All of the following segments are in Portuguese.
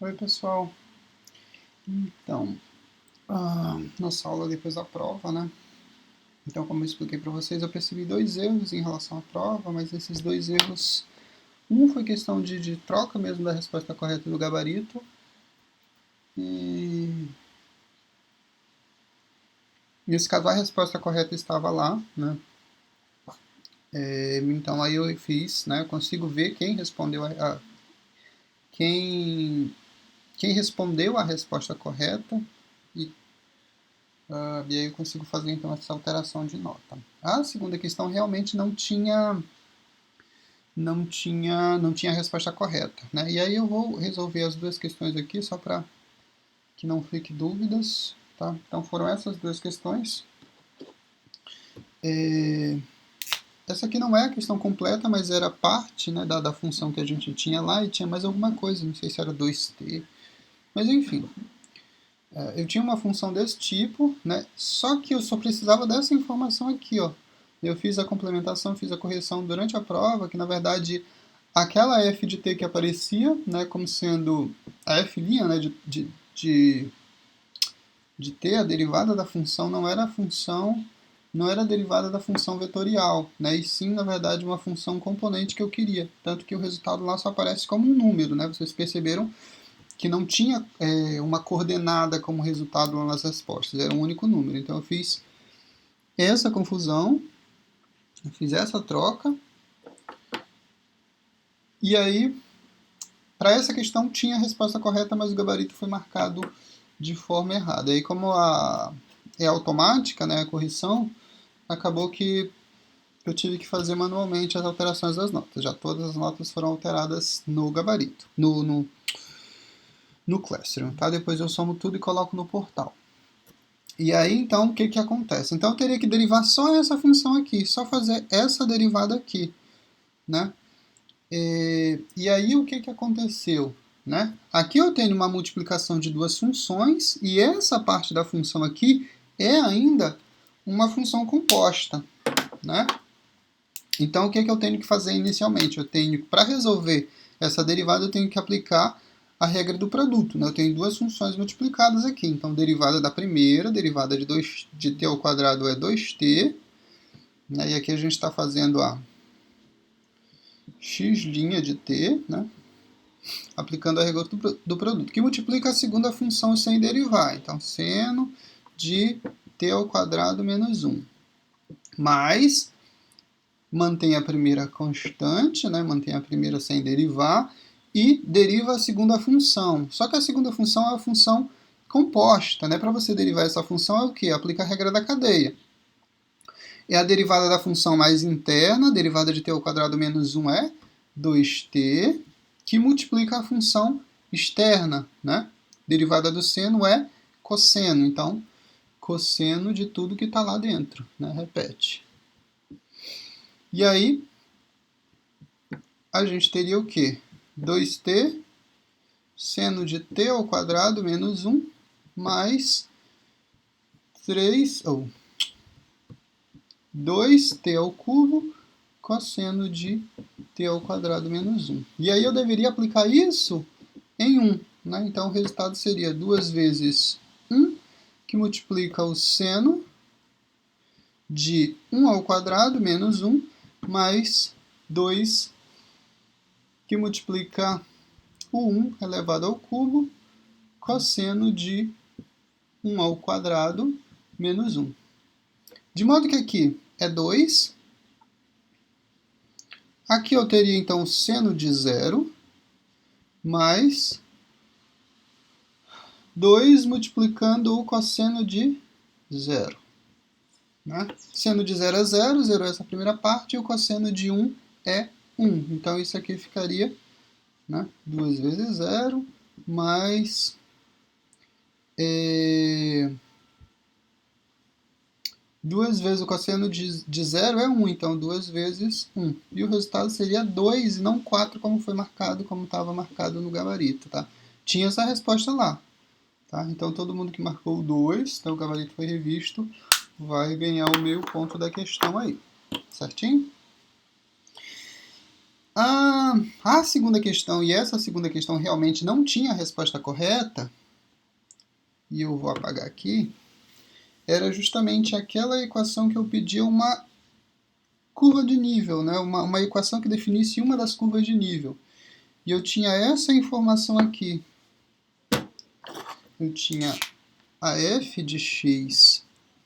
Oi, pessoal. Então, nossa aula depois da prova, né? Então, como eu expliquei para vocês, eu percebi dois erros em relação à prova, mas esses dois erros, um foi questão de troca mesmo da resposta correta do gabarito, e nesse caso a resposta correta estava lá, né? Então aí eu fiz, né? Eu consigo ver quem respondeu quem, quem respondeu a resposta correta e e aí eu consigo fazer então essa alteração de nota. A segunda questão realmente não tinha a resposta correta, né? E aí eu vou resolver as duas questões aqui só para que não fique dúvidas, tá? Então foram essas duas questões. Essa aqui não é a questão completa, mas era parte, né, da função que a gente tinha lá e tinha mais alguma coisa, não sei se era 2t, mas enfim. Eu tinha uma função desse tipo, né? Só que eu só precisava dessa informação aqui, ó. Eu fiz a complementação, fiz a correção durante a prova, que na verdade aquela f de t que aparecia, né, como sendo a f', né, de t, a derivada da função não era a função, não era a derivada da função vetorial, né, e sim, na verdade, uma função componente que eu queria. Tanto que o resultado lá só aparece como um número, né? Vocês perceberam que não tinha uma coordenada como resultado lá nas respostas, era um único número. Então eu fiz essa confusão, eu fiz essa troca, e aí, para essa questão tinha a resposta correta, mas o gabarito foi marcado de forma errada. E aí, como é automática, né, a correção, acabou que eu tive que fazer manualmente as alterações das notas. Já todas as notas foram alteradas no gabarito, no Classroom, tá? Depois eu somo tudo e coloco no portal. E aí, então, o que que acontece? Então, eu teria que derivar só essa função aqui, só fazer essa derivada aqui, né? E aí, o que que aconteceu? Né? Aqui eu tenho uma multiplicação de duas funções, e essa parte da função aqui é ainda uma função composta, né? Então, o que que eu tenho que fazer inicialmente? Eu tenho, para resolver essa derivada, eu tenho que aplicar a regra do produto, né? Eu tenho duas funções multiplicadas aqui. Então, derivada da primeira, derivada de t ao quadrado é 2t. Né? E aqui a gente está fazendo a x' de t, né? Aplicando a regra do produto, que multiplica a segunda função sem derivar. Então, seno de t ao quadrado menos 1. Mais, mantém a primeira constante, né? Mantém a primeira sem derivar, e deriva a segunda função. Só que a segunda função é a função composta, né? Para você derivar essa função é o quê? Aplica a regra da cadeia. É a derivada da função mais interna, a derivada de t ao quadrado menos 1 é 2t, que multiplica a função externa, né? Derivada do seno é cosseno, então cosseno de tudo que está lá dentro, né? Repete. E aí, a gente teria o quê? 2t seno de t ao quadrado menos 1 mais 2t ao cubo cosseno de t ao quadrado menos 1. E aí eu deveria aplicar isso em 1. Né? Então o resultado seria 2 vezes 1, que multiplica o seno de 1 ao quadrado menos 1, mais 2, que multiplica o 1 elevado ao cubo, cosseno de 1 ao quadrado menos 1. De modo que aqui é 2. Aqui eu teria então seno de 0 mais 2 multiplicando o cosseno de 0. Né? Seno de 0 é 0, 0 é essa primeira parte, e o cosseno de 1 é 1. Então isso aqui ficaria, né, 2 vezes 0 mais 2 vezes o cosseno de 0 é 1, então 2 vezes 1. E o resultado seria 2 e não 4, como foi marcado, como estava marcado no gabarito. Tá? Tinha essa resposta lá. Tá? Então todo mundo que marcou 2, então o gabarito foi revisto, vai ganhar o meio ponto da questão aí. Certinho? A segunda questão, e essa segunda questão realmente não tinha a resposta correta, e eu vou apagar aqui, era justamente aquela equação que eu pedia uma curva de nível, né? uma equação que definisse uma das curvas de nível. E eu tinha essa informação aqui. Eu tinha a f de x,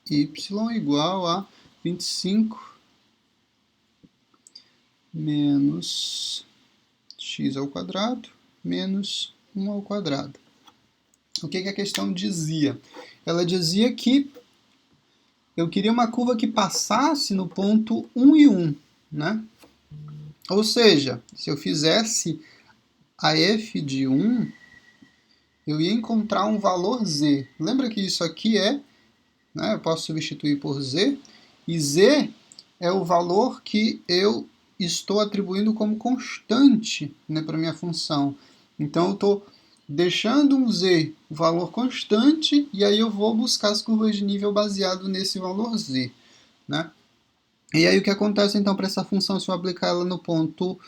y igual a 25 menos x ao quadrado menos 1 ao quadrado. O que a questão dizia? Ela dizia que eu queria uma curva que passasse no ponto 1 e 1, né? Ou seja, se eu fizesse a f de 1, eu ia encontrar um valor z. Lembra que isso aqui né, eu posso substituir por z, e z é o valor que eu estou atribuindo como constante, né, para a minha função. Então eu estou deixando um z, o valor constante, e aí eu vou buscar as curvas de nível baseado nesse valor z. Né? E aí o que acontece então para essa função se eu aplicar ela no ponto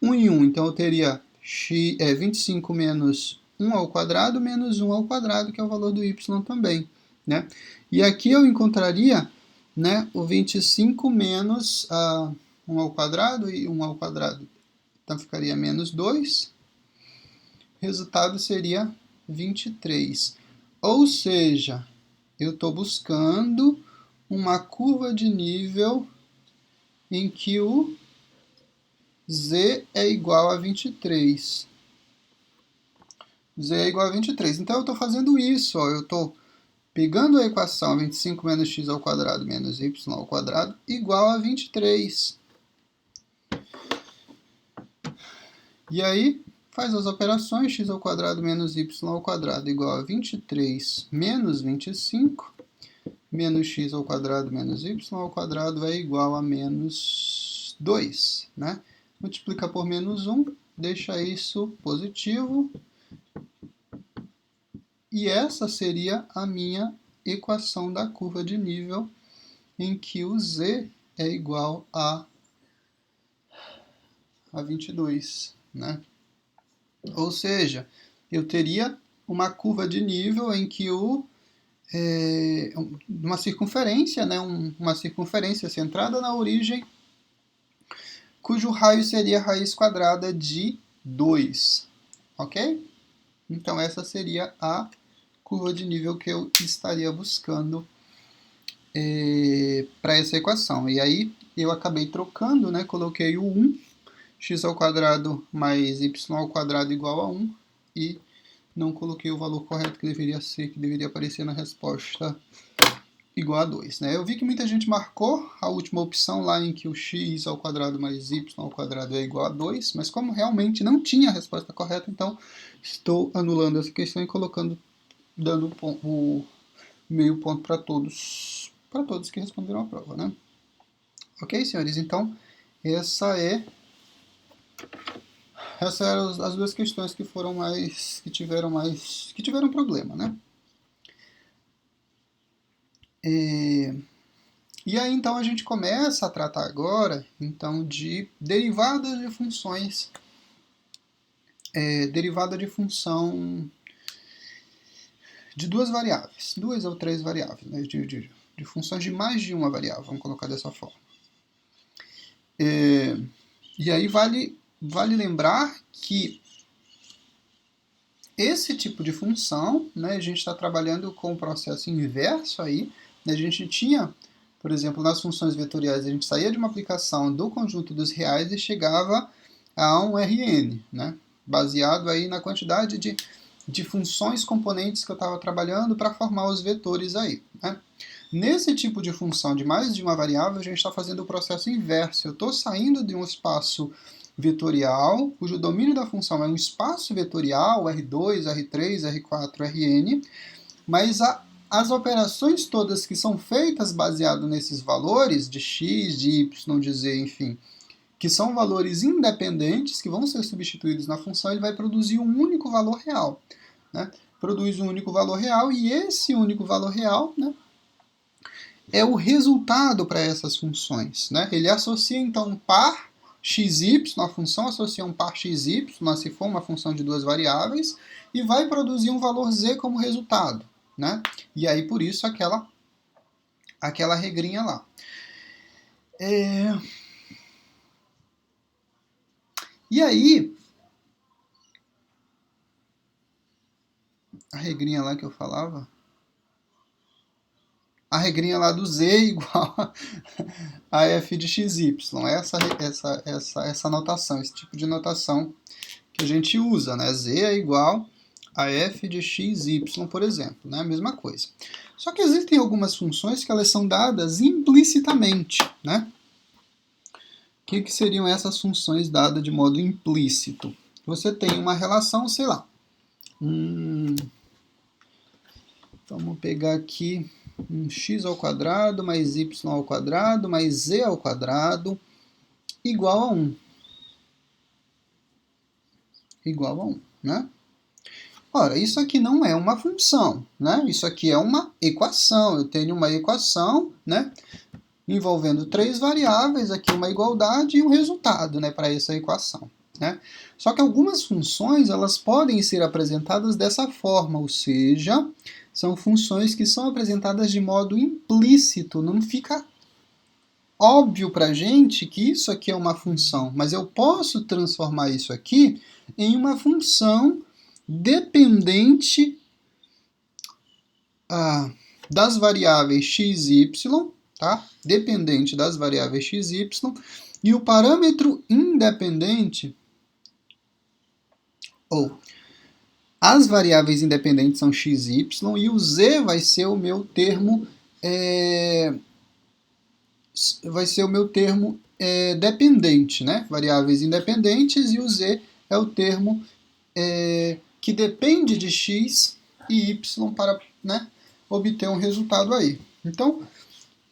1 e 1? Então eu teria 25 menos 1 ao quadrado menos 1 ao quadrado, que é o valor do y também. Né? E aqui eu encontraria, né, o 25 menos 1 ao quadrado e 1 ao quadrado. Então ficaria menos 2. O resultado seria 23. Ou seja, eu estou buscando uma curva de nível em que o z é igual a 23. Z é igual a 23. Então eu estou fazendo isso. Ó, eu estou pegando a equação 25 menos x ao quadrado menos y ao quadrado igual a 23. E aí, faz as operações, x ao quadrado menos y ao quadrado igual a 23 menos 25, menos x ao quadrado menos y ao quadrado é igual a menos 2. Né? Multiplica por menos 1, deixa isso positivo. E essa seria a minha equação da curva de nível em que o z é igual a 22, né? Ou seja, eu teria uma curva de nível em que uma circunferência, né? Uma circunferência centrada na origem, cujo raio seria a raiz quadrada de 2, ok? Então essa seria a curva de nível que eu estaria buscando para essa equação. E aí eu acabei trocando, né? Coloquei o 1, x ao quadrado mais y ao quadrado igual a 1, e não coloquei o valor correto que deveria ser, que deveria aparecer na resposta igual a 2. Né? Eu vi que muita gente marcou a última opção lá em que o x ao quadrado mais y ao quadrado é igual a 2, mas como realmente não tinha a resposta correta, então estou anulando essa questão e colocando, dando o meio ponto para todos que responderam a prova. Né? Ok, senhores? Então, essas eram as duas questões que tiveram problema, né? E aí então a gente começa a tratar agora então de derivadas de funções, derivada de função de duas variáveis, 2 ou 3 variáveis, né? de funções de mais de uma variável, vamos colocar dessa forma. E aí vale lembrar que esse tipo de função, né, a gente está trabalhando com o processo inverso aí, né, a gente tinha, por exemplo, nas funções vetoriais, a gente saía de uma aplicação do conjunto dos reais e chegava a um Rn, né, baseado aí na quantidade de funções componentes que eu estava trabalhando para formar os vetores aí. Né. Nesse tipo de função de mais de uma variável, a gente está fazendo o processo inverso. Eu estou saindo de um espaço vetorial, cujo domínio da função é um espaço vetorial, R2, R3, R4, Rn, mas as operações todas que são feitas baseado nesses valores, de x, de y, de z, enfim, que são valores independentes, que vão ser substituídos na função, ele vai produzir um único valor real. Né? Produz um único valor real, e esse único valor real, né, é o resultado para essas funções. Né? Ele associa, então, um par xy, a função associa um par xy, se for uma função de duas variáveis, e vai produzir um valor z como resultado, né? E aí, por isso, aquela regrinha lá. E aí, a regrinha lá que eu falava, a regrinha lá do z igual a f de xy, essa notação, esse tipo de notação que a gente usa, né? Z é igual a f de xy, por exemplo, né? A mesma coisa. Só que existem algumas funções que elas são dadas implicitamente, né? O que seriam essas funções dadas de modo implícito? Você tem uma relação, sei lá, vamos pegar aqui um x ao quadrado mais y ao quadrado mais z ao quadrado igual a 1. Igual a 1, né? Ora, isso aqui não é uma função, né? Isso aqui é uma equação. Eu tenho uma equação, né, envolvendo três variáveis, aqui uma igualdade e um resultado, né, para essa equação, né? Só que algumas funções, elas podem ser apresentadas dessa forma, ou seja, são funções que são apresentadas de modo implícito, não fica óbvio para a gente que isso aqui é uma função, mas eu posso transformar isso aqui em uma função dependente das variáveis x e y, tá? Dependente das variáveis x e y, e o parâmetro independente, ou as variáveis independentes são x e y, e o z vai ser o meu termo dependente, né? Variáveis independentes, e o z é o termo que depende de x e y para, né, obter um resultado aí. Então,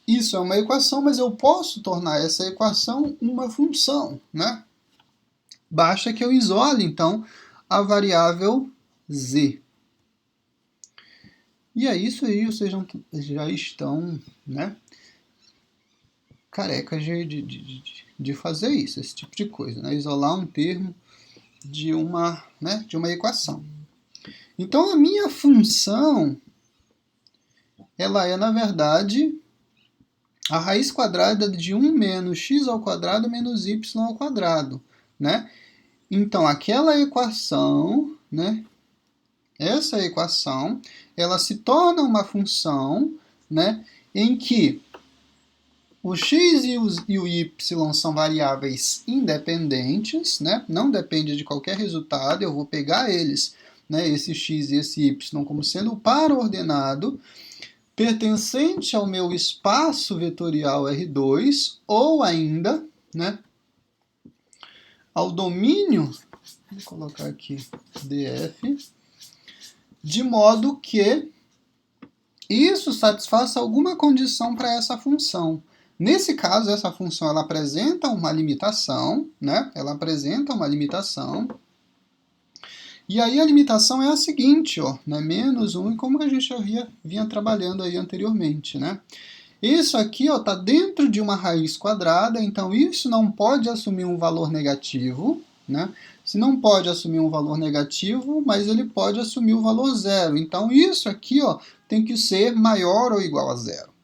isso é uma equação, mas eu posso tornar essa equação uma função, né? Basta que eu isole, então, a variável z. E é isso aí, vocês já estão, né, carecas de fazer isso, esse tipo de coisa, né? Isolar um termo de uma equação. Então, a minha função, ela é, na verdade, a raiz quadrada de 1 menos x ao quadrado menos y ao quadrado, né? Então, aquela equação, né? Essa equação, ela se torna uma função, né, em que o x e o y são variáveis independentes, né? Não depende de qualquer resultado, eu vou pegar eles, né, esse x e esse y, como sendo o par ordenado pertencente ao meu espaço vetorial R2, ou ainda, né, ao domínio, vou colocar aqui df, de modo que isso satisfaça alguma condição para essa função. Nesse caso, essa função ela apresenta uma limitação, né? Ela apresenta uma limitação. E aí a limitação é a seguinte, ó, né? Menos 1, como a gente já vinha trabalhando aí anteriormente, né? Isso aqui está dentro de uma raiz quadrada, então isso não pode assumir um valor negativo, né? Se não pode assumir um valor negativo, mas ele pode assumir o valor zero. Então isso aqui, ó, tem que ser maior ou igual a zero.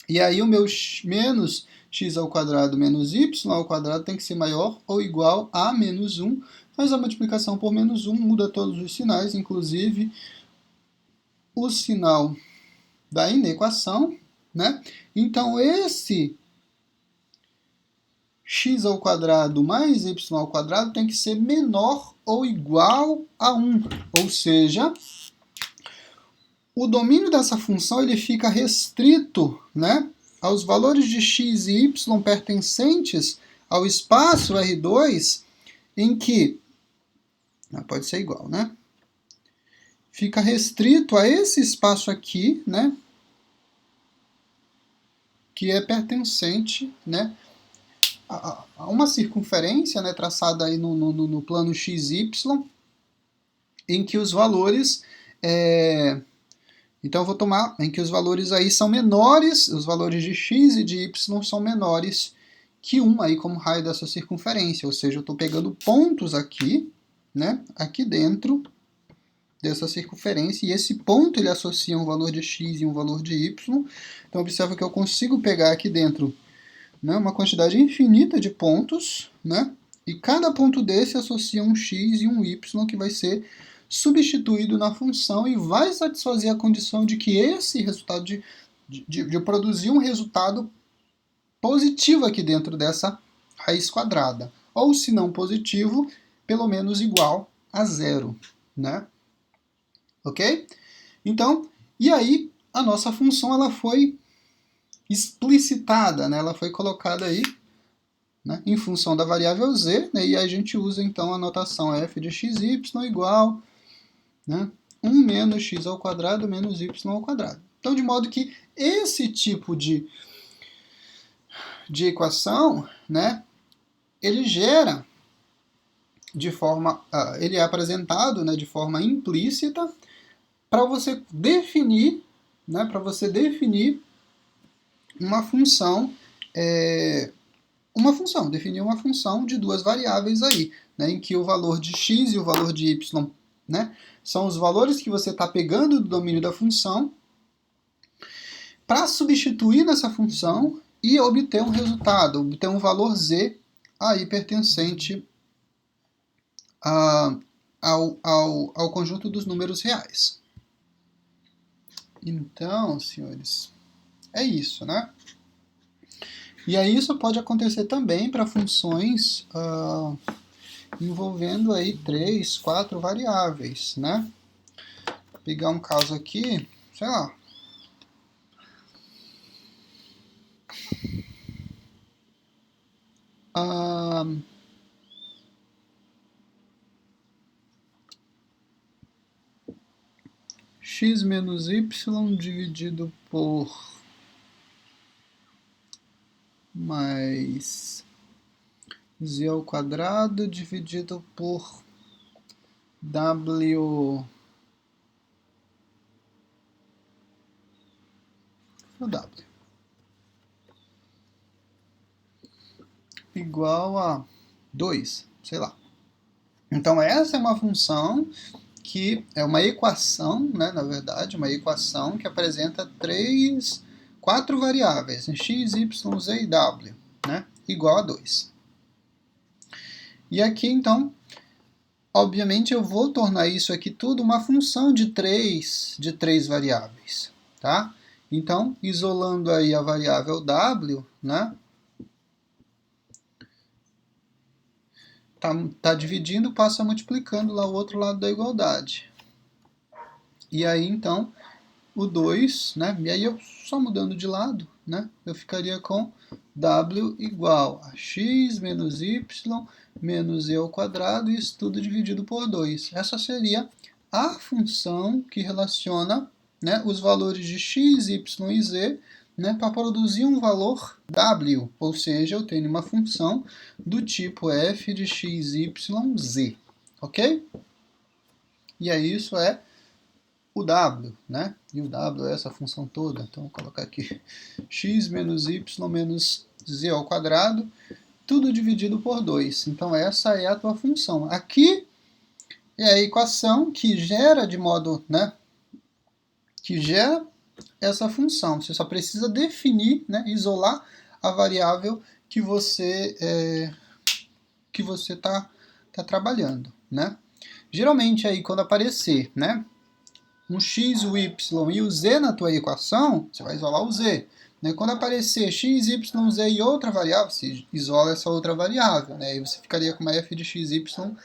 E aí o meu menos x ao quadrado menos y ao quadrado tem que ser maior ou igual a menos 1, mas a multiplicação por menos 1 muda todos os sinais, inclusive o sinal da inequação, né? Então esse x ao quadrado mais y ao quadrado tem que ser menor ou igual a 1, ou seja, o domínio dessa função ele fica restrito, né, aos valores de x e y pertencentes ao espaço R2, em que pode ser igual, né? Fica restrito a esse espaço aqui, né, que é pertencente, né, a uma circunferência, né, traçada aí no plano XY, em que os valores então eu vou tomar em que os valores aí são menores, os valores de x e de y são menores Q1 aí como raio dessa circunferência, ou seja, eu estou pegando pontos aqui, né, aqui dentro dessa circunferência, e esse ponto ele associa um valor de x e um valor de y. Então observa que eu consigo pegar aqui dentro, né, uma quantidade infinita de pontos, né, e cada ponto desse associa um x e um y que vai ser substituído na função e vai satisfazer a condição de que esse resultado de produzir um resultado positivo aqui dentro dessa raiz quadrada. Ou, se não positivo, pelo menos igual a zero, né? Ok? Então, e aí a nossa função ela foi explicitada, né? Ela foi colocada aí, né, em função da variável z, né, e a gente usa então a notação f de xy igual, né, 1 menos x ao quadrado menos y ao quadrado. Então, de modo que esse tipo de equação, né, ele gera de forma, ele é apresentado, né, de forma implícita para você definir, né, uma função, definir uma função de duas variáveis aí, né, em que o valor de x e o valor de y, né, são os valores que você está pegando do domínio da função para substituir nessa função e obter um resultado, obter um valor z aí pertencente ao conjunto dos números reais. Então, senhores, é isso, né? E aí isso pode acontecer também para funções envolvendo aí 3, 4 variáveis, né? Vou pegar um caso aqui, sei lá. X menos y dividido por mais z ao quadrado dividido por w igual a 2, sei lá. Então essa é uma função que é uma equação, né, na verdade, uma equação que apresenta quatro variáveis, x, y, z e w, né, igual a 2. E aqui, então, obviamente eu vou tornar isso aqui tudo uma função de três variáveis, tá? Então, isolando aí a variável w, né, tá dividindo, passa multiplicando lá o outro lado da igualdade. E aí, então, o 2, né, e aí eu só mudando de lado, né, eu ficaria com w igual a x menos y menos e ao quadrado, e isso tudo dividido por 2. Essa seria a função que relaciona, né, os valores de x, y e z, né, para produzir um valor w, ou seja, eu tenho uma função do tipo f de x, y, z, ok? E aí isso é o w, né? E o w é essa função toda, então vou colocar aqui x menos y menos z ao quadrado, tudo dividido por 2. Então essa é a tua função. Aqui é a equação que gera de modo, né, que gera essa função. Você só precisa definir, né, isolar a variável que você tá trabalhando, né? Geralmente aí quando aparecer, né, um x, o y e o z na tua equação, você vai isolar o z. Né? Quando aparecer x, y, z e outra variável, você isola essa outra variável. Né? E você ficaria com uma f de x, y,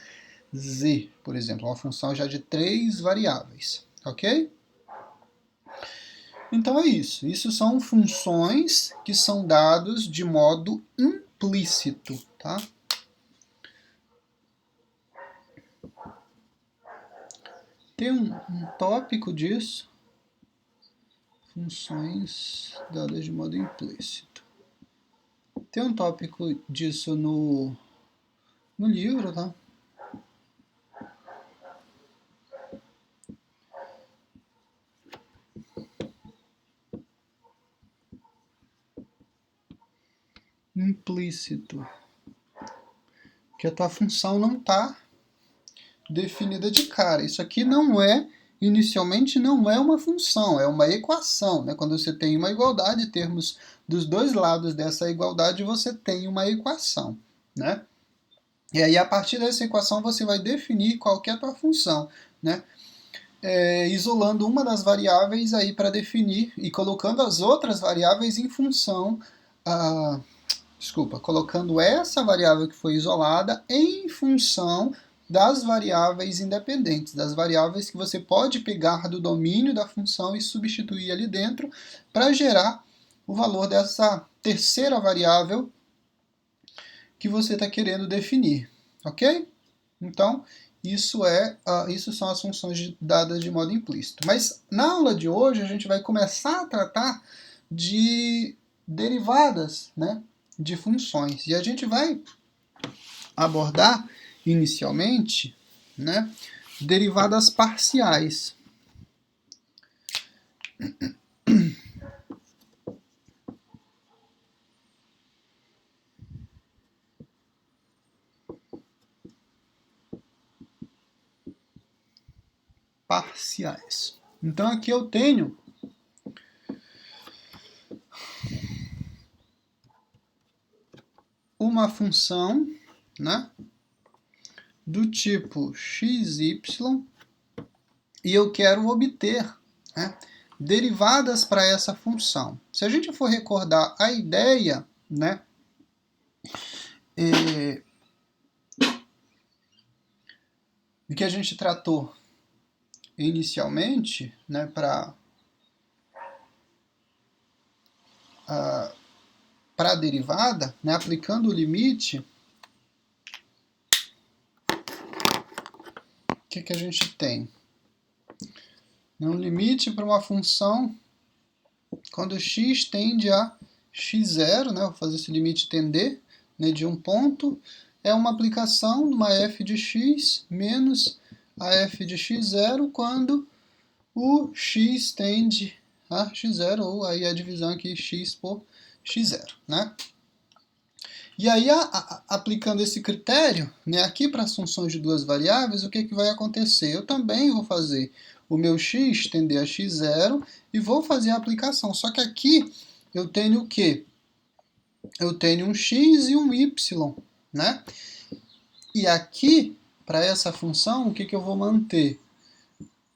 z, por exemplo, uma função já de 3 variáveis. Ok? Então é isso. Isso são funções que são dados de modo implícito. Tá? Tem um tópico disso. Funções dadas de modo implícito. Tem um tópico disso no livro, tá? implícito, que a tua função não está definida de cara. Isso aqui inicialmente não é uma função, é uma equação, né? Quando você tem uma igualdade, termos dos dois lados dessa igualdade, você tem uma equação, né? E aí, a partir dessa equação, você vai definir qual que é a tua função, né? Isolando uma das variáveis aí para definir e colocando as outras variáveis em função, colocando essa variável que foi isolada em função das variáveis independentes, das variáveis que você pode pegar do domínio da função e substituir ali dentro para gerar o valor dessa terceira variável que você está querendo definir, ok? Então, isso são as funções dadas de modo implícito. Mas na aula de hoje a gente vai começar a tratar de derivadas, né, de funções. E a gente vai abordar inicialmente, né, derivadas parciais. Parciais. Então aqui eu tenho uma função, né, do tipo xy e eu quero obter, né, derivadas para essa função. Se a gente for recordar a ideia, né, de que a gente tratou inicialmente, né, para a derivada, né, aplicando o limite, o que a gente tem? Um limite para uma função quando x tende a x0, né, vou fazer esse limite tender, né, de um ponto, é uma aplicação de uma f de x menos a f de x0 quando o x tende a x0, ou aí a divisão aqui x por x0, né? E aí, aplicando esse critério, né, aqui para as funções de duas variáveis, o que vai acontecer? Eu também vou fazer o meu x tender a x0 e vou fazer a aplicação. Só que aqui eu tenho o quê? Eu tenho um x e um y, né? E aqui, para essa função, o que eu vou manter?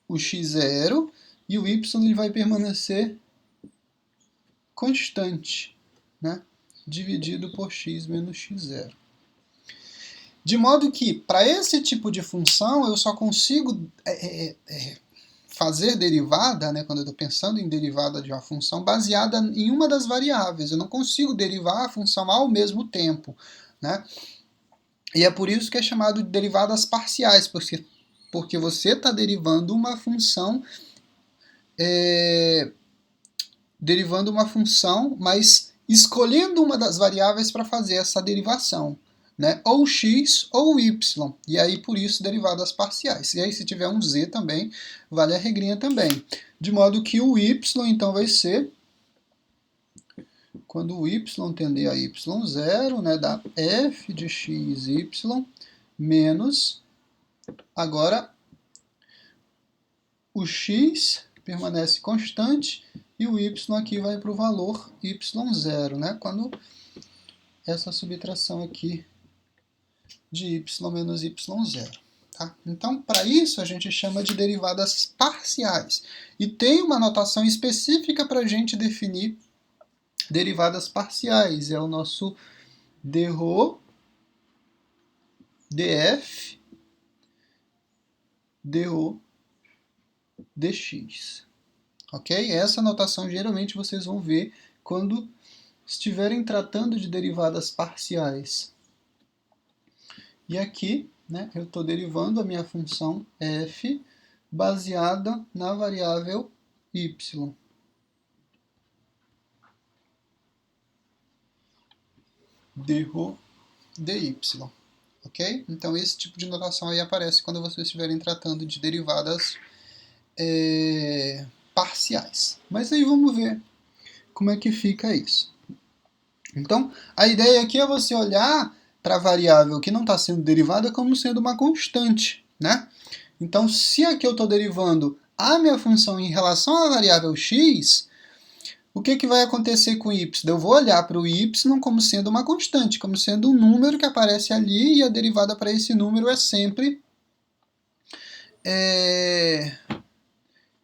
O x0 e o y ele vai permanecer constante, né? Dividido por x menos x0. De modo que, para esse tipo de função, eu só consigo fazer derivada, né, quando eu estou pensando em derivada de uma função, baseada em uma das variáveis. Eu não consigo derivar a função ao mesmo tempo, né? E é por isso que é chamado de derivadas parciais, porque você está derivando uma função, mas escolhendo uma das variáveis para fazer essa derivação, né? Ou x ou y. E aí, por isso, derivadas parciais. E aí, se tiver um z também, vale a regrinha também. De modo que o y, então, vai ser, quando o y tender a y0, né, dá f de xy menos, agora, o x permanece constante e o y aqui vai para o valor y0, né, quando essa subtração aqui de y menos y0. Tá? Então, para isso, a gente chama de derivadas parciais. E tem uma notação específica para a gente definir derivadas parciais. É o nosso dρ df dρ dx. Ok? Essa notação geralmente vocês vão ver quando estiverem tratando de derivadas parciais. E aqui, né, eu estou derivando a minha função f baseada na variável y. dρ dy. Ok? Então esse tipo de notação aí aparece quando vocês estiverem tratando de derivadas parciais. Mas aí vamos ver como é que fica isso. Então, a ideia aqui é você olhar para a variável que não está sendo derivada como sendo uma constante, né? Então, se aqui eu estou derivando a minha função em relação à variável x, o que vai acontecer com y? Eu vou olhar para o y como sendo uma constante, como sendo um número que aparece ali, e a derivada para esse número é sempre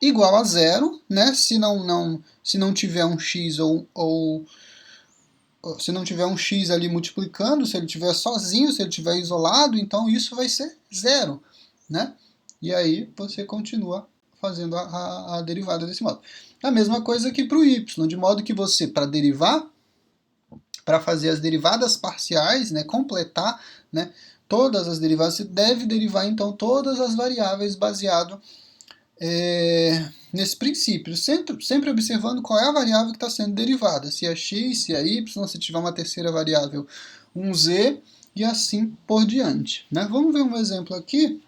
igual a zero, né? Se não tiver um x ou se não tiver um x ali multiplicando, se ele estiver sozinho, se ele estiver isolado, então isso vai ser zero, né? E aí você continua fazendo a derivada desse modo. A mesma coisa aqui para o y, de modo que você, para derivar, para fazer as derivadas parciais, né, completar, né, todas as derivadas, você deve derivar então todas as variáveis baseado nesse princípio, sempre observando qual é a variável que está sendo derivada, se é x, se é y, se tiver uma terceira variável, um z, e assim por diante, né? Vamos ver um exemplo aqui.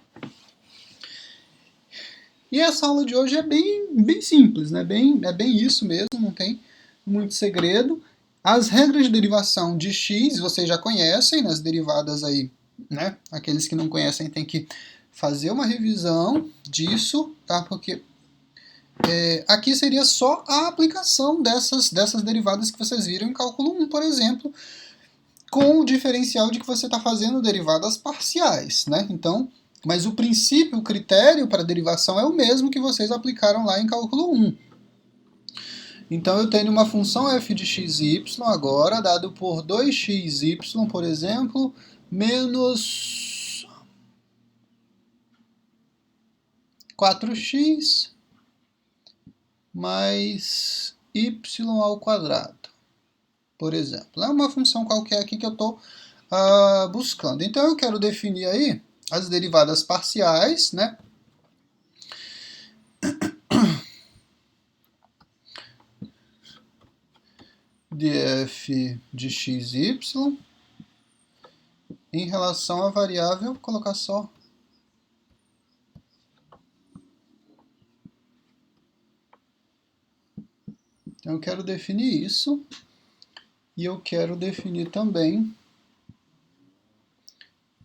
E essa aula de hoje é bem simples, né? É bem isso mesmo, não tem muito segredo. As regras de derivação de x vocês já conhecem, nas derivadas aí, né? Aqueles que não conhecem têm que fazer uma revisão disso, tá? Porque aqui seria só a aplicação dessas derivadas que vocês viram em cálculo 1, por exemplo, com o diferencial de que você está fazendo derivadas parciais, né? Então, mas o princípio, o critério para a derivação é o mesmo que vocês aplicaram lá em cálculo 1. Então eu tenho uma função f de xy agora, dado por 2xy, por exemplo, menos 4x mais y ao quadrado, por exemplo. É uma função qualquer aqui que eu estou buscando. Então eu quero definir aí as derivadas parciais, né? De f de xy em relação à variável, vou colocar só então eu quero definir isso e eu quero definir também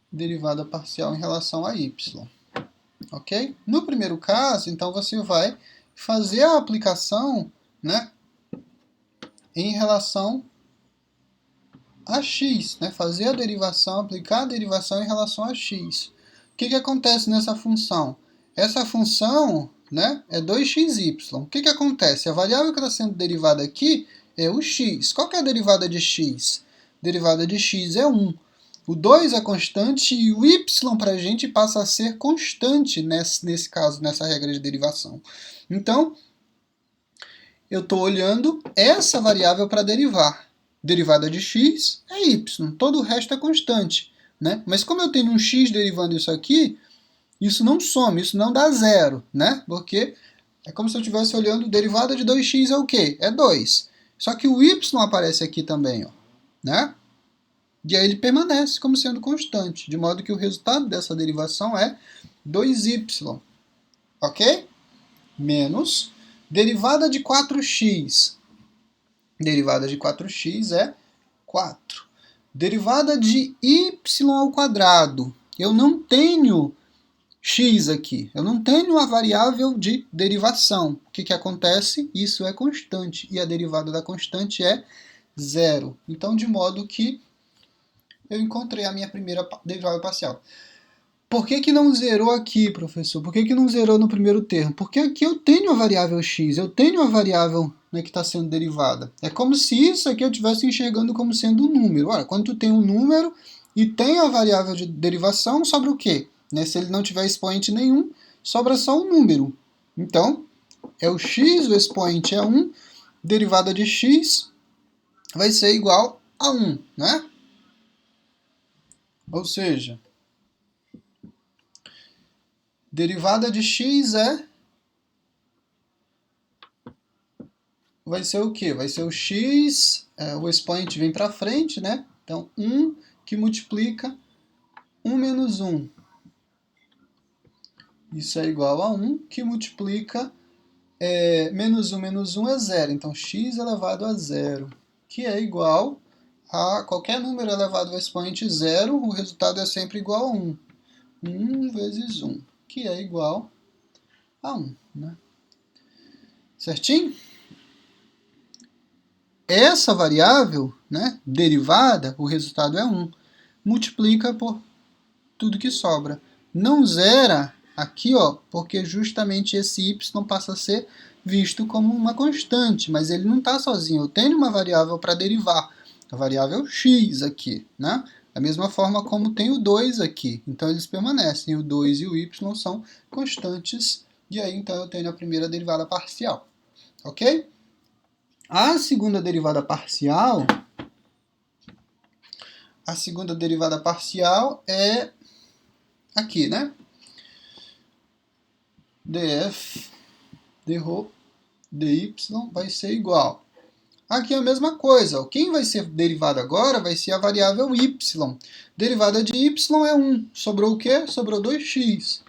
derivada parcial em relação a y, ok? No primeiro caso, então você vai fazer a aplicação, né, em relação a x, né? Fazer a derivação, aplicar a derivação em relação a x. O que acontece nessa função? Essa função, né, é 2xy. O que acontece? A variável que está sendo derivada aqui é o x. Qual que é a derivada de x? A derivada de x é 1. O 2 é constante e o y para a gente passa a ser constante nesse caso, nessa regra de derivação. Então, eu estou olhando essa variável para derivar. Derivada de x é y, todo o resto é constante, né? Mas como eu tenho um x derivando isso aqui, isso não soma, isso não dá zero, né? Porque é como se eu estivesse olhando, derivada de 2x é o quê? É 2. Só que o y aparece aqui também, ó, né? E aí ele permanece como sendo constante, de modo que o resultado dessa derivação é 2y, ok? Menos derivada de 4x. Derivada de 4x é 4. Derivada de y ao quadrado. Eu não tenho x aqui. Eu não tenho a variável de derivação. O que acontece? Isso é constante. E a derivada da constante é zero. Então, de modo que eu encontrei a minha primeira derivada parcial. Por que não zerou aqui, professor? Por que não zerou no primeiro termo? Porque aqui eu tenho a variável x, eu tenho a variável, né, que está sendo derivada. É como se isso aqui eu estivesse enxergando como sendo um número. Olha, quando tu tem um número e tem a variável de derivação, sobra o quê? Né, se ele não tiver expoente nenhum, sobra só um número. Então, é o x, o expoente é 1, derivada de x vai ser igual a 1, né? Ou seja, derivada de x vai ser o quê? Vai ser o x, o expoente vem para frente, né? Então, 1 que multiplica 1 menos 1. Isso é igual a 1 que multiplica menos 1 é 0. Então, x elevado a 0, que é igual a qualquer número elevado ao expoente zero, o resultado é sempre igual a 1. 1 vezes 1, que é igual a 1. Né? Certinho? Essa variável, né, derivada, o resultado é 1. Multiplica por tudo que sobra. Não zera aqui, ó, porque justamente esse y passa a ser visto como uma constante, mas ele não está sozinho. Eu tenho uma variável para derivar, a variável x aqui, né? Da mesma forma como tem o 2 aqui. Então eles permanecem, o 2 e o y são constantes, e aí então eu tenho a primeira derivada parcial. Ok? A segunda derivada parcial é aqui, né? df d rho dy vai ser igual. Aqui é a mesma coisa. Quem vai ser derivado agora vai ser a variável y. Derivada de y é 1. Sobrou o quê? Sobrou 2x.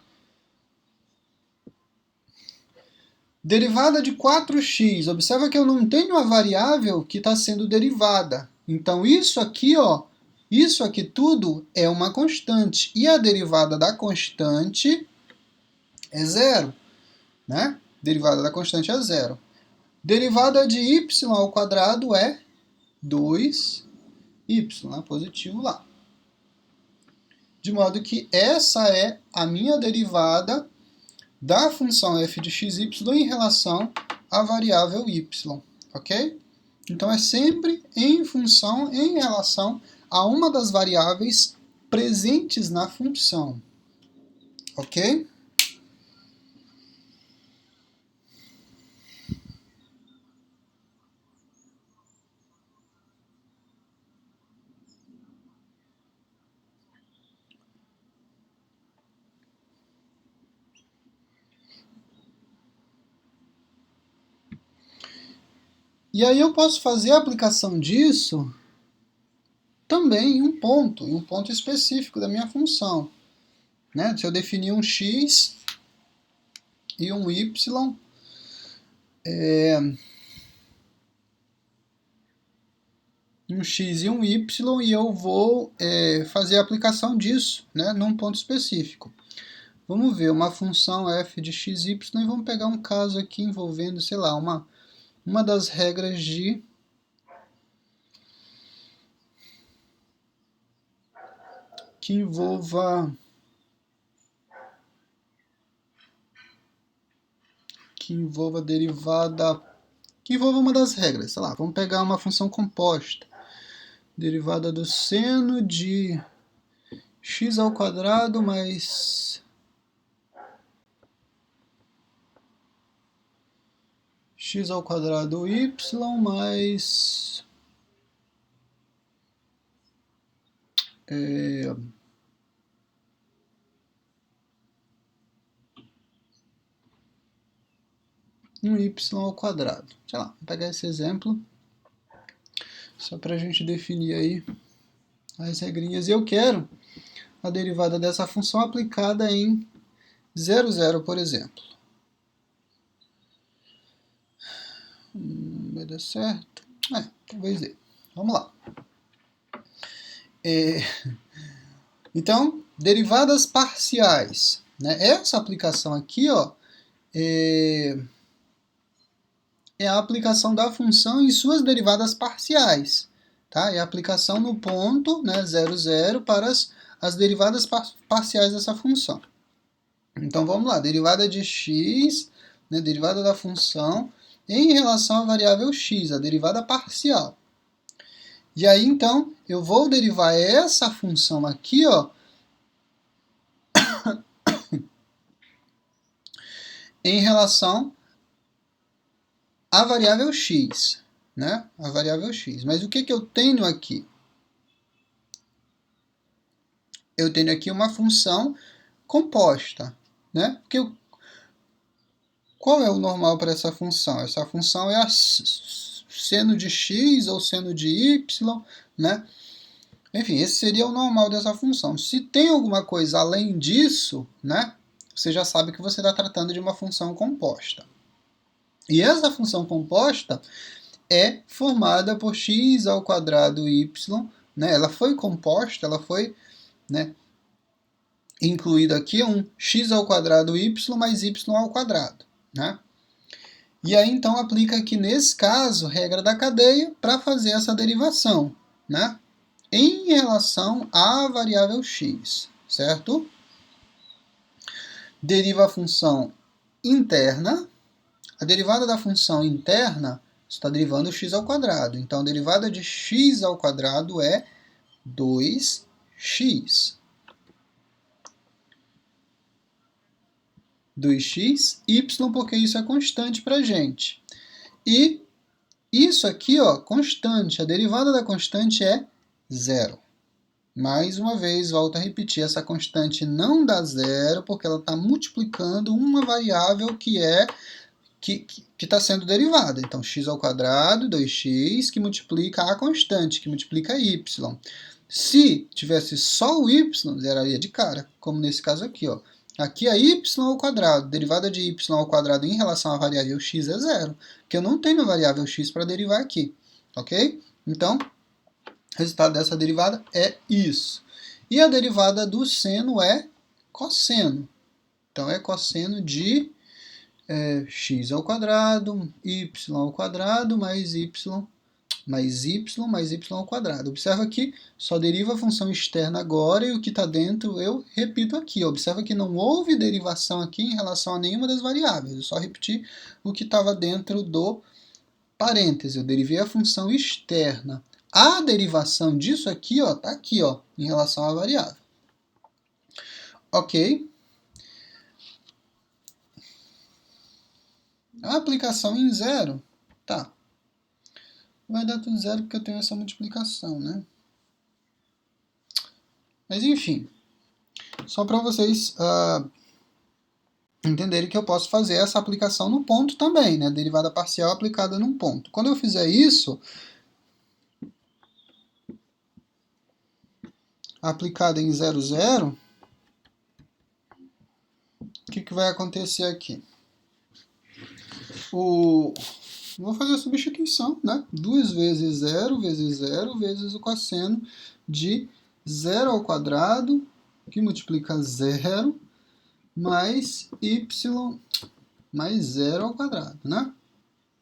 Derivada de 4x. Observa que eu não tenho a variável que está sendo derivada. Então, isso aqui, ó, isso aqui tudo é uma constante. E a derivada da constante é zero. Né? Derivada da constante é zero. Derivada de y ao quadrado é 2y, né? Positivo lá. De modo que essa é a minha derivada da função f de xy em relação à variável y, ok? Então é sempre em relação a uma das variáveis presentes na função, ok? E aí eu posso fazer a aplicação disso também em um ponto específico da minha função. Né? Se eu definir um x e um y, um x e um y, e eu vou fazer a aplicação disso, né, num ponto específico. Vamos ver uma função f de x, y, e vamos pegar um caso aqui envolvendo, sei lá, uma das regras de que envolva derivada, que envolva uma das regras, sei lá, vamos pegar uma função composta, derivada do seno de x ao quadrado mais x ao quadrado y mais um y ao quadrado. Sei lá, vou pegar esse exemplo só para a gente definir aí as regrinhas. E eu quero a derivada dessa função aplicada em 0, 0, por exemplo. Vai dar certo? Talvez dê. Vamos lá. Então, derivadas parciais. Né? Essa aplicação aqui, ó, é a aplicação da função em suas derivadas parciais. Tá? É a aplicação no ponto, né, 0, 0, para as derivadas parciais dessa função. Então, vamos lá. Derivada de x, né, derivada da função em relação à variável x, a derivada parcial. E aí, então, eu vou derivar essa função aqui, ó, em relação à variável x, né? A variável x. Mas o que eu tenho aqui? Eu tenho aqui uma função composta, né? Qual é o normal para essa função? Essa função é a seno de x ou seno de y, né? Enfim, esse seria o normal dessa função. Se tem alguma coisa além disso, né? Você já sabe que você está tratando de uma função composta. E essa função composta, é formada por x ao quadrado y, né? Ela foi composta, ela foi, né, incluído aqui um x ao quadrado y mais y ao quadrado, né? E aí, então, aplica aqui, nesse caso, regra da cadeia para fazer essa derivação, né? Em relação à variável x, certo? Deriva a função interna. A derivada da função interna está derivando x ao quadrado. Então, a derivada de x ao quadrado é 2x. 2x, y, porque isso é constante para a gente. E isso aqui, ó, constante. A derivada da constante é zero. Mais uma vez, volto a repetir, essa constante não dá zero, porque ela está multiplicando uma variável que está sendo derivada. Então, x ao quadrado, 2x, que multiplica a constante, que multiplica y. Se tivesse só o y, zeraria de cara, como nesse caso aqui, ó. Aqui é y ao quadrado, derivada de y ao quadrado em relação à variável x é zero, porque eu não tenho variável x para derivar aqui, ok? Então, o resultado dessa derivada é isso. E a derivada do seno é cosseno. Então, é cosseno de x ao quadrado, y ao quadrado, mais y ao quadrado. Observa que só deriva a função externa agora e o que está dentro eu repito aqui. Observa que não houve derivação aqui em relação a nenhuma das variáveis. Eu só repeti o que estava dentro do parêntese. Eu derivei a função externa. A derivação disso aqui, ó, está aqui, ó, em relação à variável. Ok? A aplicação em zero, tá. Vai dar tudo zero porque eu tenho essa multiplicação, né? Mas enfim, só para vocês entenderem que eu posso fazer essa aplicação no ponto também, né? Derivada parcial aplicada num ponto. Quando eu fizer isso, aplicada em 0, 0, o que vai acontecer aqui? Vou fazer a substituição, né? 2 vezes 0 vezes o cosseno de 0 ao quadrado, que multiplica 0, mais y mais 0 ao quadrado, né?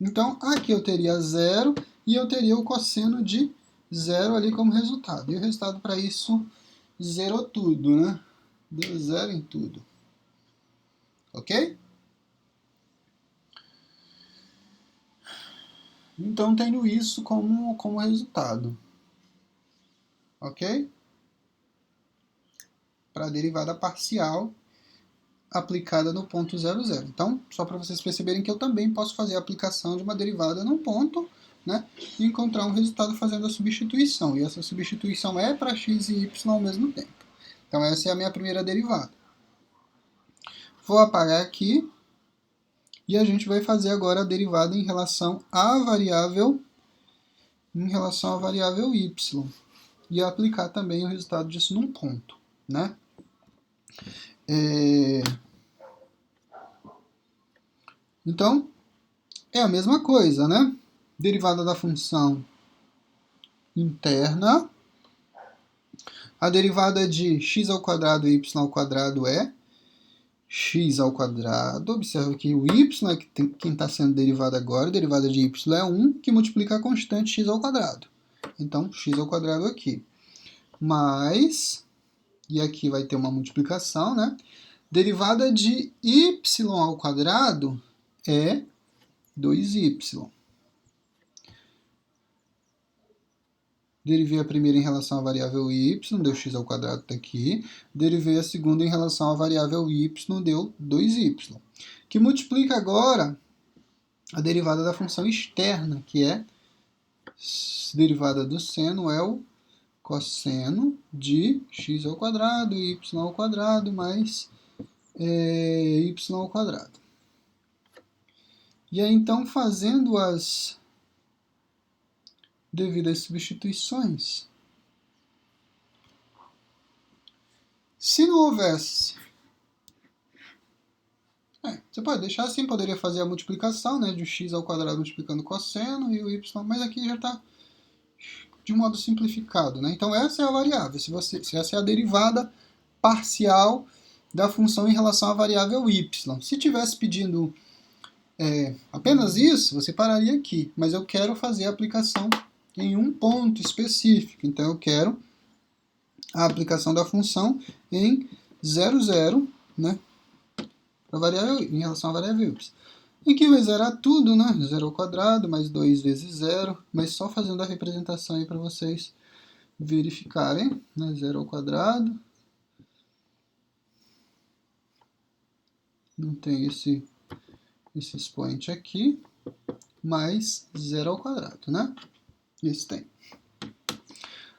Então, aqui eu teria 0 e eu teria o cosseno de 0 ali como resultado. E o resultado para isso zerou tudo, né? Deu 0 em tudo. Ok? Então, tenho isso como resultado. Ok? Para a derivada parcial aplicada no ponto 0, 0. Então, só para vocês perceberem que eu também posso fazer a aplicação de uma derivada num ponto, né, e encontrar um resultado fazendo a substituição. E essa substituição é para x e y ao mesmo tempo. Então, essa é a minha primeira derivada. Vou apagar aqui e a gente vai fazer agora a derivada em relação à variável y. E aplicar também o resultado disso num ponto, né? Então, é a mesma coisa, né? Derivada da função interna. A derivada de x ao quadrado e y ao quadrado é x ao quadrado. Observa que o y é quem está sendo derivado agora. A derivada de y é 1, que multiplica a constante x ao quadrado. Então, x ao quadrado aqui. Mais, e aqui vai ter uma multiplicação, né? Derivada de y ao quadrado é 2y. Derivei a primeira em relação à variável y, deu x ao quadrado, está aqui. Derivei a segunda em relação à variável y, deu 2y. Que multiplica agora a derivada da função externa, que é derivada do seno, é o cosseno de x ao quadrado, y ao quadrado, mais y ao quadrado. E aí, então, fazendo as devidas substituições, se não houvesse Você pode deixar assim, poderia fazer a multiplicação, né, de x ao quadrado multiplicando o cosseno e o y, mas aqui já está de modo simplificado, né? Então essa é a variável, se essa é a derivada parcial da função em relação à variável y. Se tivesse pedindo apenas isso, você pararia aqui, mas eu quero fazer a aplicação em um ponto específico, então eu quero a aplicação da função em 0, 0, né, em relação à variável y. Aqui vai zerar tudo, né? 0 ao quadrado, mais 2 vezes 0, mas só fazendo a representação aí para vocês verificarem, né? 0 ao quadrado. Não tem esse expoente aqui, mais 0 ao quadrado, né? Esse tem.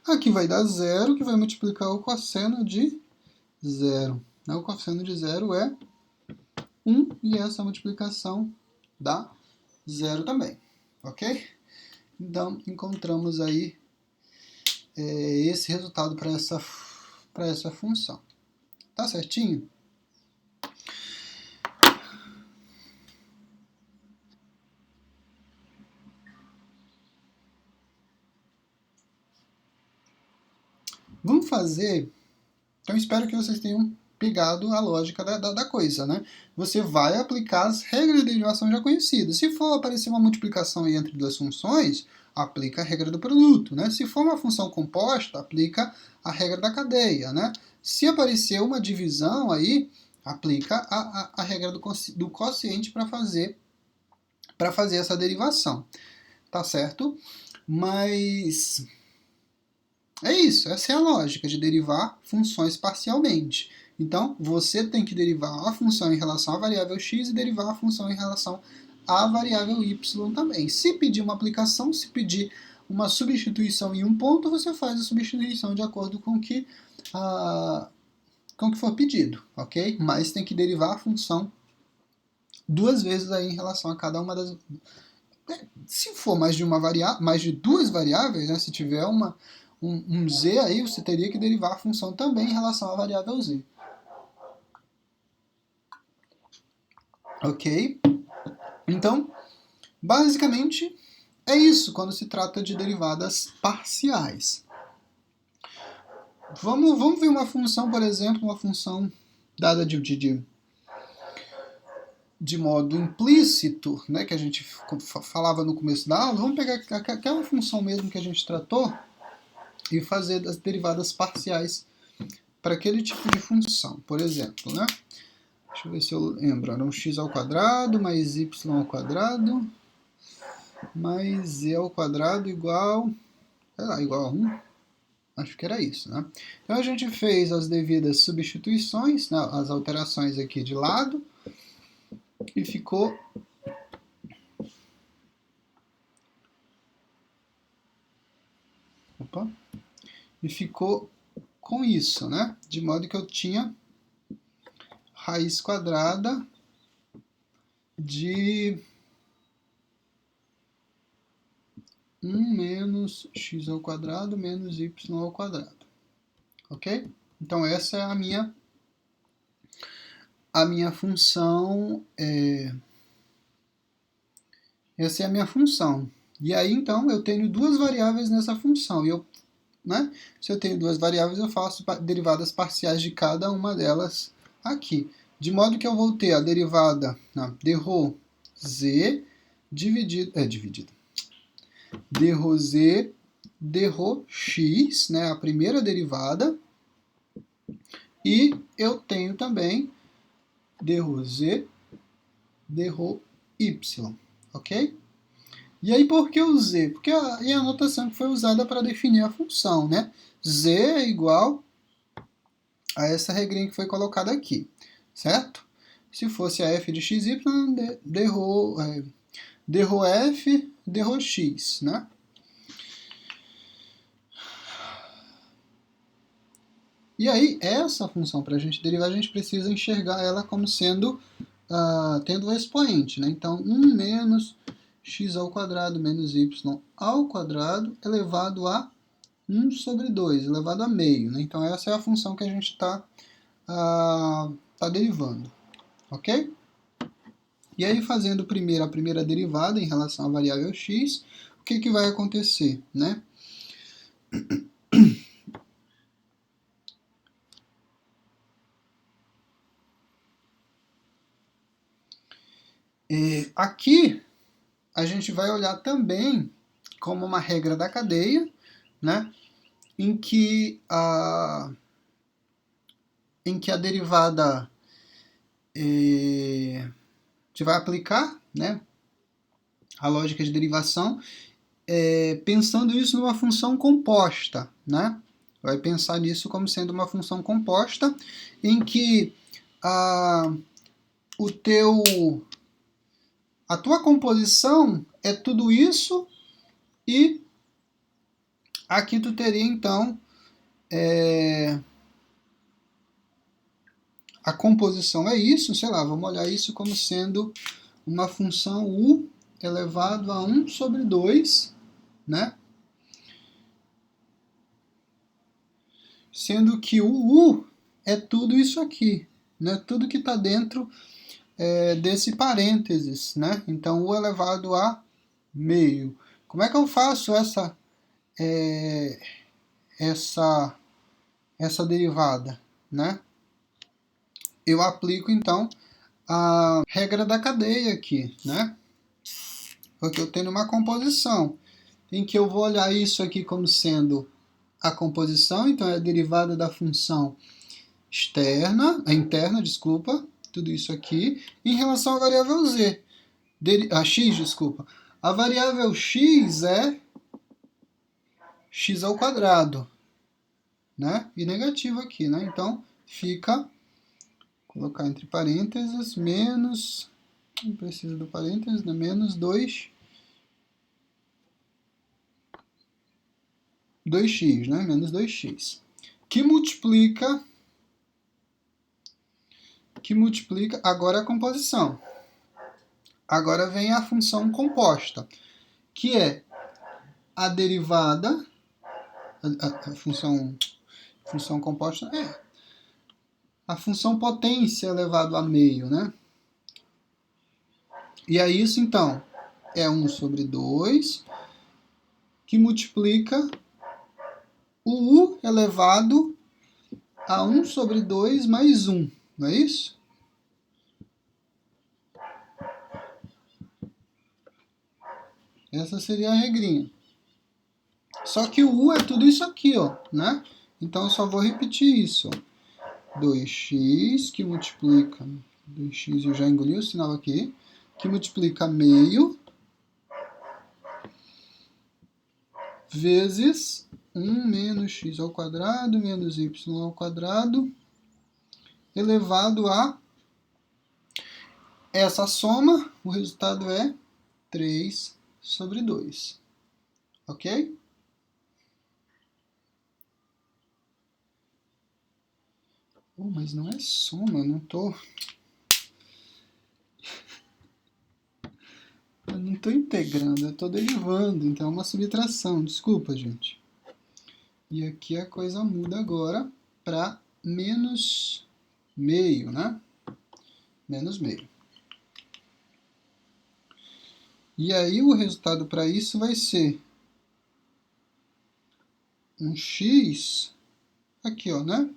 Aqui vai dar 0, que vai multiplicar o cosseno de 0. O cosseno de 0 é 1, e essa multiplicação dá 0 também, ok? Então, encontramos aí esse resultado para essa função. Tá certinho? Vamos fazer... Então, espero que vocês tenham pegado a lógica da coisa, né? Você vai aplicar as regras de derivação já conhecidas. Se for aparecer uma multiplicação entre duas funções, aplica a regra do produto, né? Se for uma função composta, aplica a regra da cadeia, né? Se aparecer uma divisão aí, aplica a regra do quociente para fazer essa derivação, tá certo? Mas é isso, essa é a lógica de derivar funções parcialmente. Então, você tem que derivar a função em relação à variável x e derivar a função em relação à variável y também. Se pedir uma aplicação, se pedir uma substituição em um ponto, você faz a substituição de acordo com o que for pedido, ok? Mas tem que derivar a função duas vezes aí em relação a cada uma das... Se for mais de duas variáveis, né, se tiver um z aí, você teria que derivar a função também em relação à variável z. Ok? Então, basicamente, é isso quando se trata de derivadas parciais. Vamos ver uma função, por exemplo, uma função dada de modo implícito, né, que a gente falava no começo da aula. Vamos pegar aquela função mesmo que a gente tratou e fazer as derivadas parciais para aquele tipo de função. Por exemplo, né? Deixa eu ver se eu lembro. Era um x ao quadrado mais y ao quadrado mais z ao quadrado igual, sei lá, igual a 1. Acho que era isso, né? Então a gente fez as devidas substituições, né, as alterações aqui de lado, e ficou com isso, né? De modo que eu tinha raiz quadrada de 1 menos x ao quadrado menos y ao quadrado. Ok? Então essa é a minha função. Essa é a minha função. E aí, então, eu tenho duas variáveis nessa função. E né, se eu tenho duas variáveis, eu faço derivadas parciais de cada uma delas aqui. De modo que eu vou ter a derivada d rho z dividido. D rho z, d rho x, né, a primeira derivada. E eu tenho também d rho z, d rho y. Ok? E aí por que o z? Porque é a notação que foi usada para definir a função, né? Z é igual a essa regrinha que foi colocada aqui, certo? Se fosse a f de xy, d rho f, d rho x, né? E aí, essa função, para a gente derivar, a gente precisa enxergar ela como sendo, tendo um expoente, né? Então, 1 menos x ao quadrado menos y ao quadrado elevado a 1 sobre 2, elevado a meio, né? Então, essa é a função que a gente está derivando, ok? E aí, fazendo primeiro a primeira derivada em relação à variável x, o que vai acontecer, né? Aqui, a gente vai olhar também como uma regra da cadeia, né? Em que a derivada você vai aplicar, né, a lógica de derivação, pensando isso numa função composta, né? Vai pensar nisso como sendo uma função composta em que a tua composição é tudo isso e aqui tu teria então a composição é isso, sei lá, vamos olhar isso como sendo uma função u elevado a 1 sobre 2, né? Sendo que o u é tudo isso aqui, né? Tudo que está dentro desse parênteses, né? Então, u elevado a meio. Como é que eu faço essa derivada, né? Eu aplico, então, a regra da cadeia aqui, né? Porque eu tenho uma composição em que eu vou olhar isso aqui como sendo a composição, então é a derivada da função interna, desculpa, tudo isso aqui, em relação à variável z, x, desculpa. A variável x é x ao quadrado, né? E negativo aqui, né? Então, fica, vou colocar entre parênteses, menos, não precisa do parênteses, né? Menos 2x, né? Menos 2x. Que multiplica agora a composição. Agora vem a função composta, que é a derivada, a função composta, a função potência elevado a meio, né? E aí isso, então, é 1 sobre 2, que multiplica o u elevado a 1 sobre 2 mais 1, não é isso? Essa seria a regrinha. Só que o u é tudo isso aqui, ó, né? Então eu só vou repetir isso, ó. 2x que multiplica, 2x eu já engoli o sinal aqui, que multiplica meio vezes 1 menos x ao quadrado menos y ao quadrado elevado a essa soma, o resultado é 3 sobre 2. Ok? Mas não é soma, eu não tô integrando, eu tô derivando, então é uma subtração, desculpa, gente. E aqui a coisa muda agora para menos meio, né? Menos meio. E aí o resultado para isso vai ser um x, aqui, ó, né?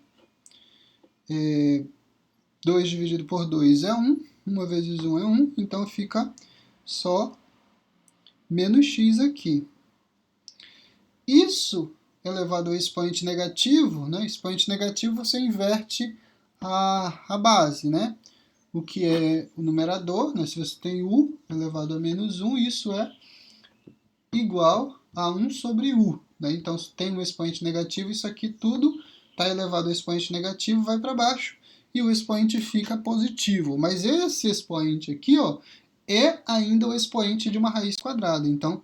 2 dividido por 2 é 1, 1 vezes 1 é 1, então fica só menos x aqui. Isso elevado ao expoente negativo, né? Expoente negativo você inverte a base, né? O que é o numerador, né? Se você tem u elevado a menos 1, isso é igual a 1 sobre u. Né? Então, se tem um expoente negativo, isso aqui tudo está elevado ao expoente negativo, vai para baixo, e o expoente fica positivo. Mas esse expoente aqui, ó, é ainda o expoente de uma raiz quadrada. Então,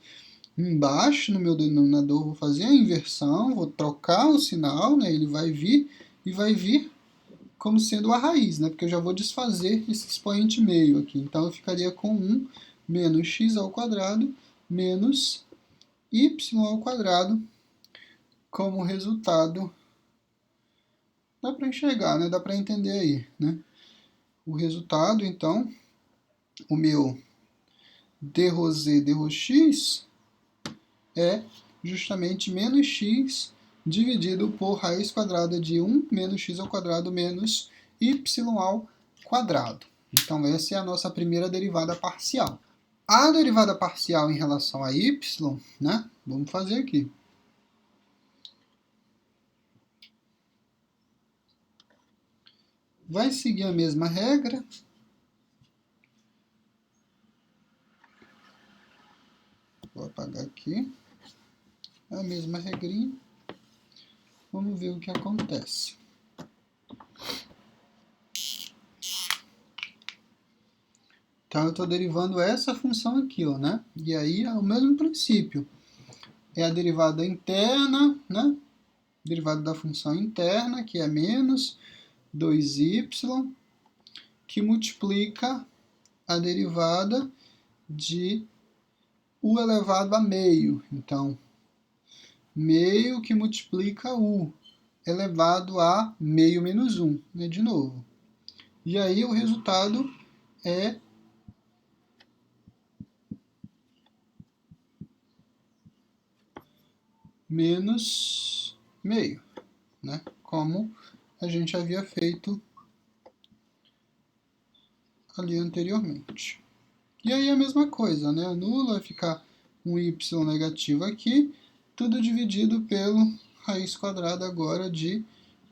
embaixo, no meu denominador, vou fazer a inversão, vou trocar o sinal, né? Ele vai vir e vai vir como sendo a raiz, né? Porque eu já vou desfazer esse expoente meio aqui. Então, eu ficaria com 1 menos x ao quadrado menos y ao quadrado como resultado. Dá para enxergar, né? Dá para entender aí, né? O resultado, então, o meu d rho z, d rho x é justamente menos x dividido por raiz quadrada de 1 menos x ao quadrado menos y ao quadrado. Então, essa é a nossa primeira derivada parcial. A derivada parcial em relação a y, né? Vamos fazer aqui. Vai seguir a mesma regra. Vou apagar aqui. A mesma regrinha. Vamos ver o que acontece. Então, eu estou derivando essa função aqui, ó, né? E aí é o mesmo princípio. É a derivada interna, né? Derivada da função interna, que é menos 2y, que multiplica a derivada de u elevado a meio. Então, meio que multiplica u elevado a meio menos 1, né? De novo. E aí o resultado é menos meio, né? Como a gente havia feito ali anteriormente. E aí a mesma coisa, né? Nulo vai ficar um y negativo aqui, tudo dividido pelo raiz quadrada agora de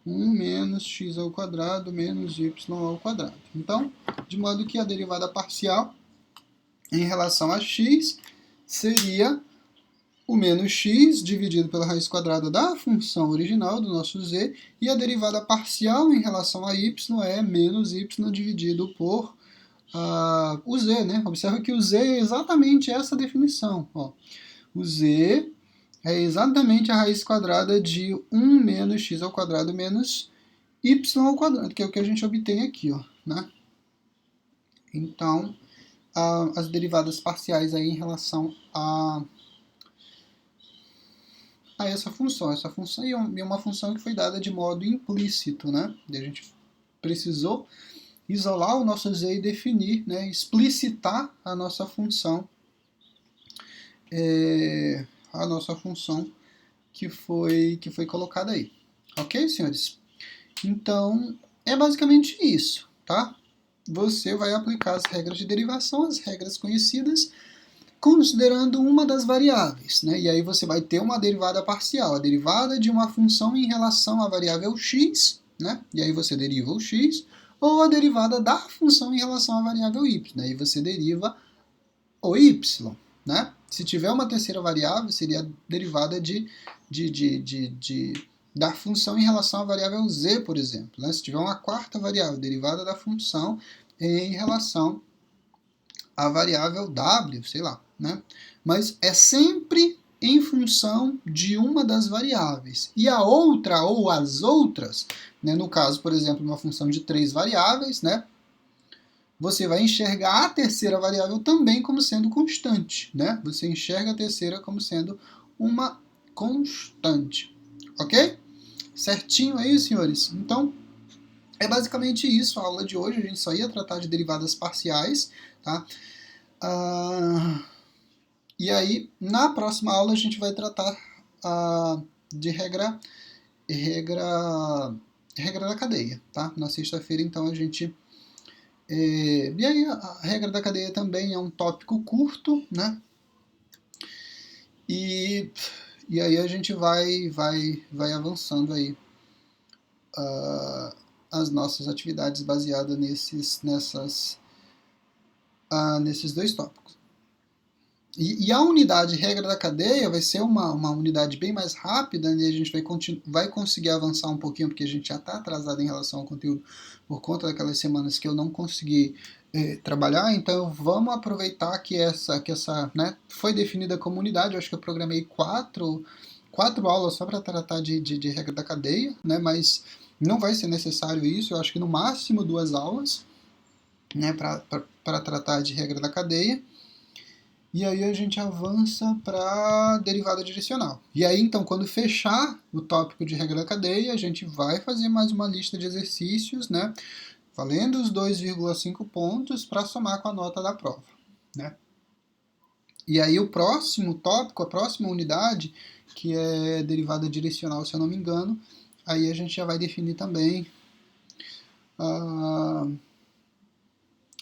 1 menos x ao quadrado menos y ao quadrado. Então, de modo que a derivada parcial em relação a x seria o menos x dividido pela raiz quadrada da função original do nosso z, e a derivada parcial em relação a y é menos y dividido por o z, né? Observa que o z é exatamente essa definição. Ó. O z é exatamente a raiz quadrada de 1 menos x ao quadrado menos y ao quadrado, que é o que a gente obtém aqui, ó, né? Então, as derivadas parciais aí em relação a essa função. Essa função é uma função que foi dada de modo implícito, né? E a gente precisou isolar o nosso z e definir, né? Explicitar a nossa função, que foi colocada aí. Ok, senhores? Então, é basicamente isso, tá? Você vai aplicar as regras de derivação, as regras conhecidas, considerando uma das variáveis, né? E aí você vai ter uma derivada parcial, a derivada de uma função em relação à variável x, né? E aí você deriva o x, ou a derivada da função em relação à variável y, né? E você deriva o y, né? Se tiver uma terceira variável, seria a derivada da função em relação à variável z, por exemplo, né? Se tiver uma quarta variável, derivada da função em relação à variável w, sei lá, né? Mas é sempre em função de uma das variáveis. E a outra, ou as outras, né? No caso, por exemplo, uma função de 3 variáveis, né? Você vai enxergar a terceira variável também como sendo constante, né? Você enxerga a terceira como sendo uma constante, ok? Certinho aí, senhores? Então, é basicamente isso a aula de hoje. A gente só ia tratar de derivadas parciais, tá? E aí, na próxima aula, a gente vai tratar de regra da cadeia, tá? Na sexta-feira, então, a gente... e aí, a regra da cadeia também é um tópico curto, né? E aí a gente vai avançando aí as nossas atividades baseadas nesses dois tópicos. E a unidade regra da cadeia vai ser uma unidade bem mais rápida, né? A gente vai conseguir avançar um pouquinho, porque a gente já está atrasado em relação ao conteúdo por conta daquelas semanas que eu não consegui trabalhar. Então vamos aproveitar que essa né, foi definida como unidade. Eu acho que eu programei quatro aulas só para tratar de regra da cadeia, né? Mas não vai ser necessário isso. Eu acho que no máximo 2 aulas, né, para tratar de regra da cadeia. E aí a gente avança para derivada direcional. E aí, então, quando fechar o tópico de regra da cadeia, a gente vai fazer mais uma lista de exercícios, né, valendo os 2,5 pontos para somar com a nota da prova, né? E aí o próximo tópico, a próxima unidade, que é derivada direcional, se eu não me engano, aí a gente já vai definir também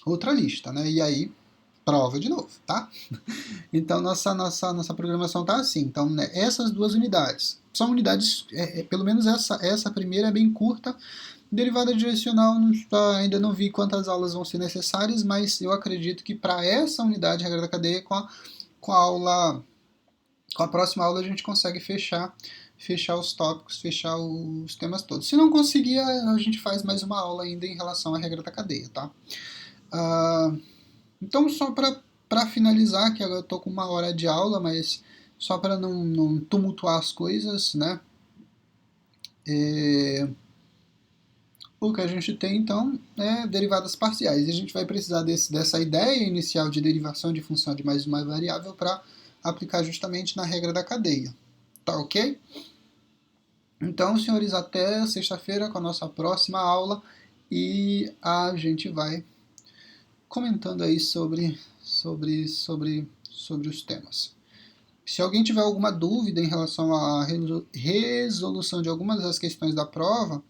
outra lista, né? E aí, prova de novo, tá? Então, nossa programação tá assim. Então, né, essas duas unidades. São unidades, pelo menos essa primeira é bem curta. Derivada direcional, ainda não vi quantas aulas vão ser necessárias, mas eu acredito que para essa unidade, regra da cadeia, com a próxima aula a gente consegue fechar os tópicos, fechar os temas todos. Se não conseguir, a gente faz mais uma aula ainda em relação à regra da cadeia, tá? Então, só para finalizar, que agora eu estou com 1 hora de aula, mas só para não tumultuar as coisas, né? O que a gente tem, então, é derivadas parciais. E a gente vai precisar dessa ideia inicial de derivação de função de mais uma variável para aplicar justamente na regra da cadeia. Tá ok? Então, senhores, até sexta-feira com a nossa próxima aula e a gente vai comentando aí sobre os temas. Se alguém tiver alguma dúvida em relação à resolução de algumas das questões da prova,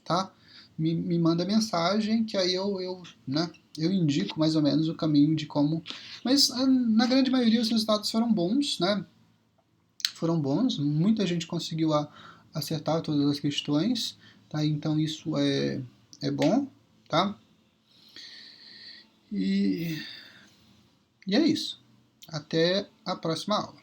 tá? Me manda mensagem que aí eu indico mais ou menos o caminho de como. Mas na grande maioria os resultados foram bons, né? Foram bons, muita gente conseguiu acertar todas as questões, tá? Então isso é bom, tá? E é isso. Até a próxima aula.